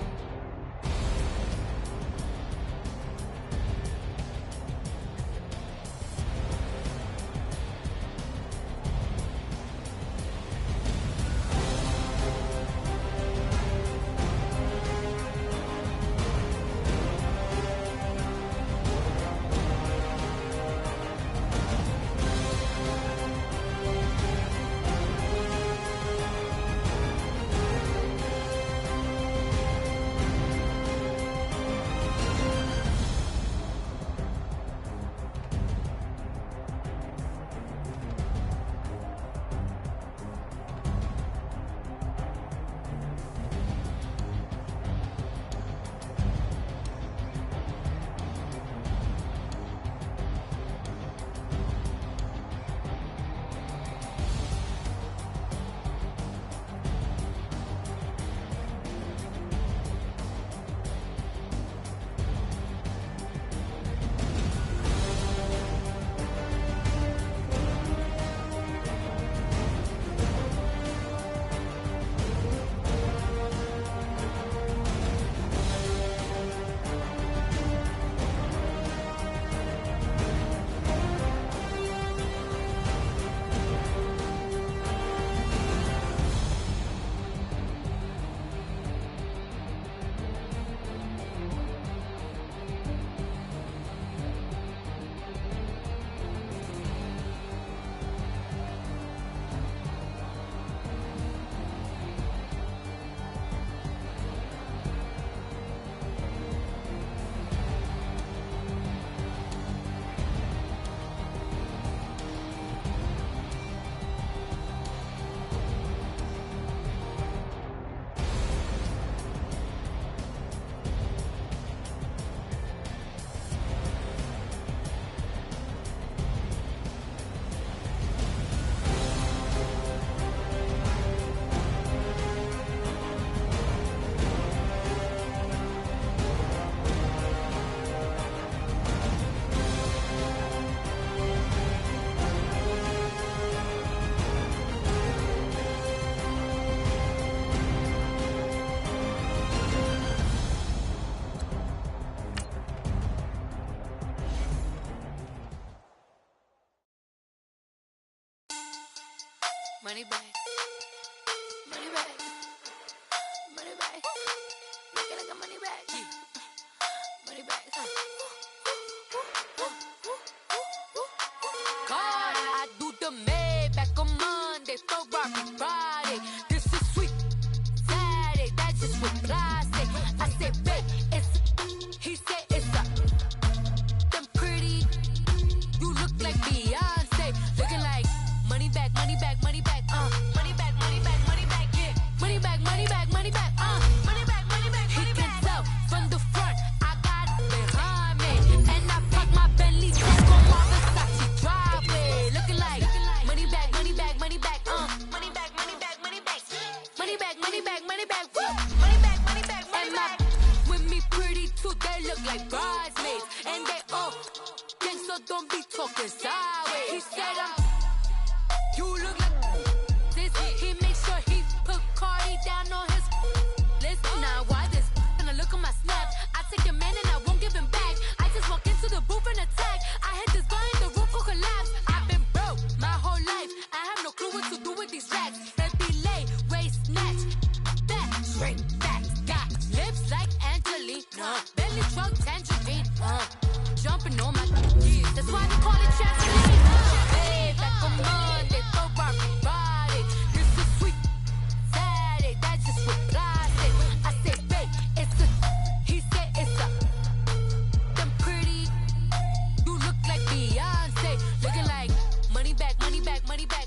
Money back. Money back. Money back. Make it like a money back. Money back. God, I do the Maybach on Monday, Ferrari Friday. This is sweet Saturday, that's just what plastic. I say, babe, it's. He said it's a. Them pretty. You look like Beyonce, looking like money back, money back, money back, money back, money back, money back, yeah, money back, money back, money back, money back, money back. He can tell from the front, I got it behind me, and I park my Bentley truck on my Versace driveway, looking like money back, money back, money back, money back, money back, money back, money back, money back, money back, woo, money back, money back, money back. With me pretty too, they look like bridesmaids, and they all. So don't be talking sideways. He said you look like this. He make sure he put Cardi down on his list. Now why this? Gonna look at my snap. I take your man and I won't give him back. I just walk into the booth and attack. I hit this guy in the roof will collapse. I've been broke my whole life. I have no clue what to do with these racks. Every lay, waist snatch, back, straight back. Got lips like Angelina, belly truck tangerine. Jumping on my keys, that's why they call it Chastity. Hey, back on Monday, Ferrari Friday. This is sweet Saturday, that's just what plastic. I say, babe, it's a. He said it's a. Them pretty. You look like Beyonce, looking like money back, money back, money back,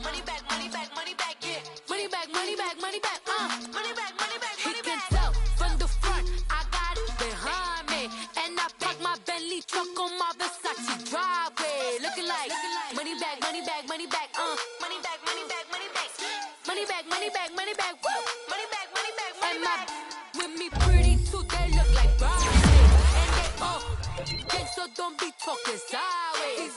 money back, money back, money back, yeah, money back, money back, money back, money back, money back. He can tell from the front, I got it behind me, and I park my Bentley truck on my Versace driveway, looking like money back, money back, money back, money back, money back, money back, money back, money back, money back, woo, money back, money back, money back. With me pretty too, they look like bridesmaids, and they all gang, so don't be talking sideways.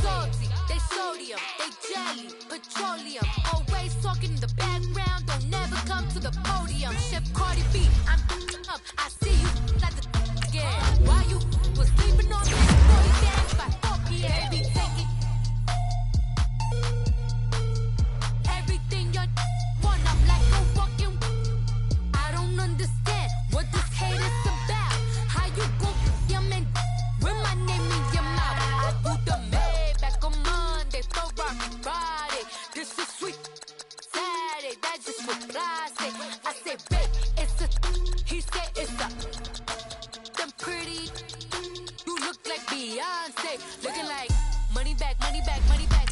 Salty, they sodium, they jelly, petroleum, always talking in the background, don't never come to the podium. Chef Cardi B, I'm up, I see you like the again. Why you was sleeping on me before you dance by 4 p.m. Baby, take it. Everything you want, I'm like a walking. I don't understand what this hate is about. How you go your man with my name in your mouth? I do the Maybach on Monday, Ferrari Friday. This is sweet Saturday, that's just what plastic. I say, babe, it's a. He said it's a. Them pretty. You look like Beyonce, looking like money back, money back, money back,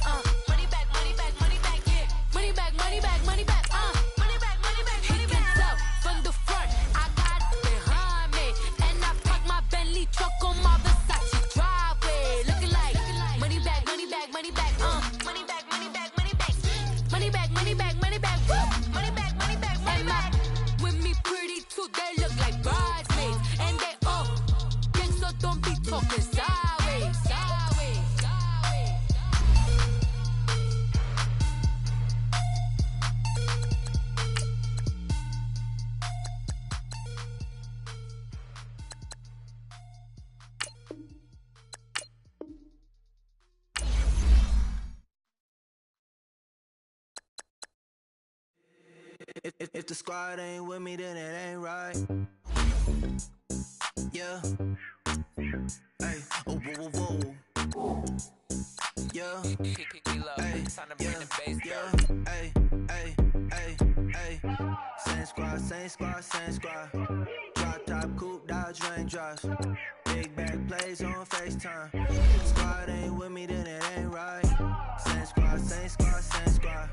money back, money back, money back, yeah, money back, money back, money back, money back, money back, money back. He can tell from the front, I got it behind me, and I park my Bentley truck on my Versace driveway, looking like money back, money back, money back, money back, money back, money back, money back, money back, money back, woo, money back, money back, money back. With me pretty too, they look like bridesmaids, and they all gang, so don't be talking sideways, sideways, sideways. If the squad ain't with me, then it ain't right. Yeah. Hey. Oh, whoa, whoa, whoa. Yeah. Hey. Yeah. Hey. Hey. Hey. Hey. Same squad, same squad, same squad. Drop top, coupe, Dodge raindrops. Big back plays on FaceTime. Squad ain't with me, then it ain't right. Same squad, same squad, same squad.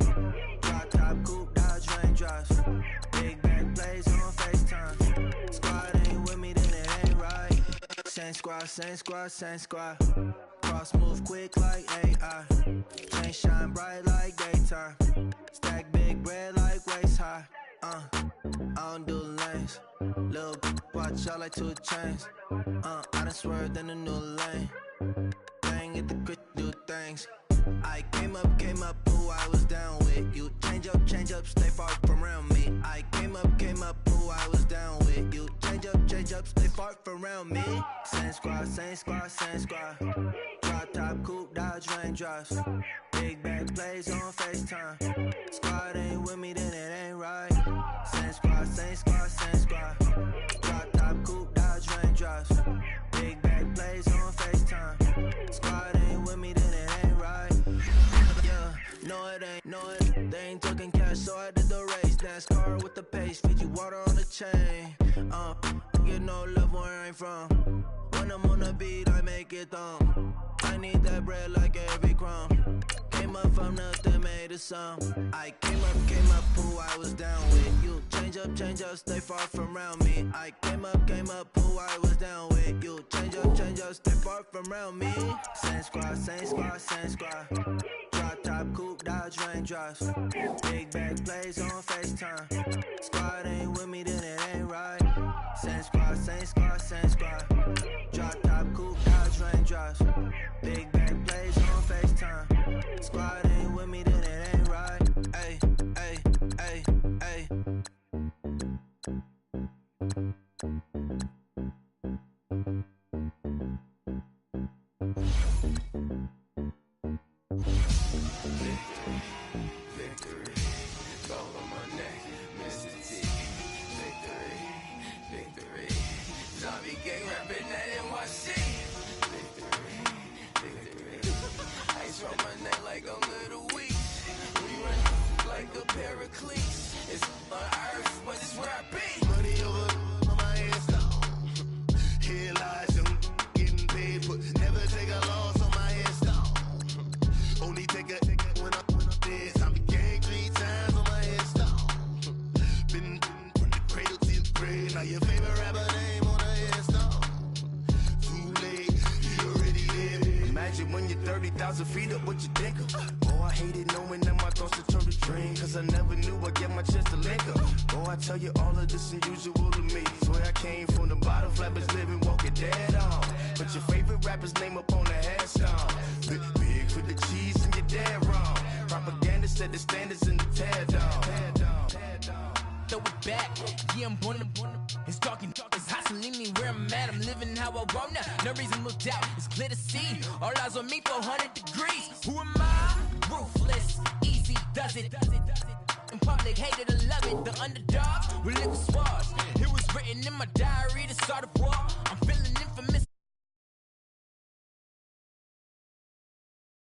Drop top, coupe, Dodge raindrops. Big back plays on FaceTime. Squad ain't with me, then it ain't right. Same squad, same squad, same squad. Cross move quick like AI. Chain shine bright like daytime. Stack big bread like waist high. I don't do lanes. Lil' watch out like 2 chains. I done swerved in a new lane. Bang at the crit, do things. I came up, who I was down with. You change up, stay far from around me. I came up, who I was down with. You change up, stay far from around me. Same squad, same squad, same squad. Drop top, coupe, Dodge raindrops. Big back plays on FaceTime. They ain't talking cash, so I did the race. NASCAR with the pace, feed you water on the chain. Get no love where I ain't from. When I'm on the beat, I make it thumb. I need that bread like every crumb. Came up from nothing, made a sum. I came up, who I was down with. You change up, stay far from around me. I came up, who I was down with. You change up, stay far from around me. Same squad. Drop top, coupe, Dodge raindrops. Big bag plays on FaceTime. Squad ain't with me, then it ain't right. Same squad. Drop top, coupe, Dodge raindrops. Big bag plays on FaceTime. Squad ain't with me, then it ain't right. Ay. Victory, gold on my neck, Mr. T. Victory, zombie gang rapping that NYC. Victory, ice on my neck like a little weak. We run like a paraclete. It's on earth, but it's where I be. Money over on my headstone. Here lies them getting paid for. Never take a loss on my headstone. Only take a when I'm dead. Zombie gang 3 times on my headstone. Been from the cradle to the grave. Now your favorite rapper name on a headstone. Too late, you already there. Imagine when you're 30,000 feet up, what you think of? Oh, I hated knowing that my thoughts would turn to dream. Cause I never knew I'd get my chance to link up. Oh, I tell you all of this unusual to me. Swear I came from the bottom, flappers living, walking dead on. Put your favorite rapper's name up on the headstone. Big for the cheese and you're dead wrong. Propaganda set the standards in the tear down. Throw it back, yeah, I'm born to it's talking, it's hustling me where I'm at. I'm living how I want now. No reason to look out, it's clear to see. All eyes on me for 100 degrees. Who am I? Ruthless, easy does it. In public, hated to love it. The underdogs with liquor swords. It was written in my diary to start a war. I'm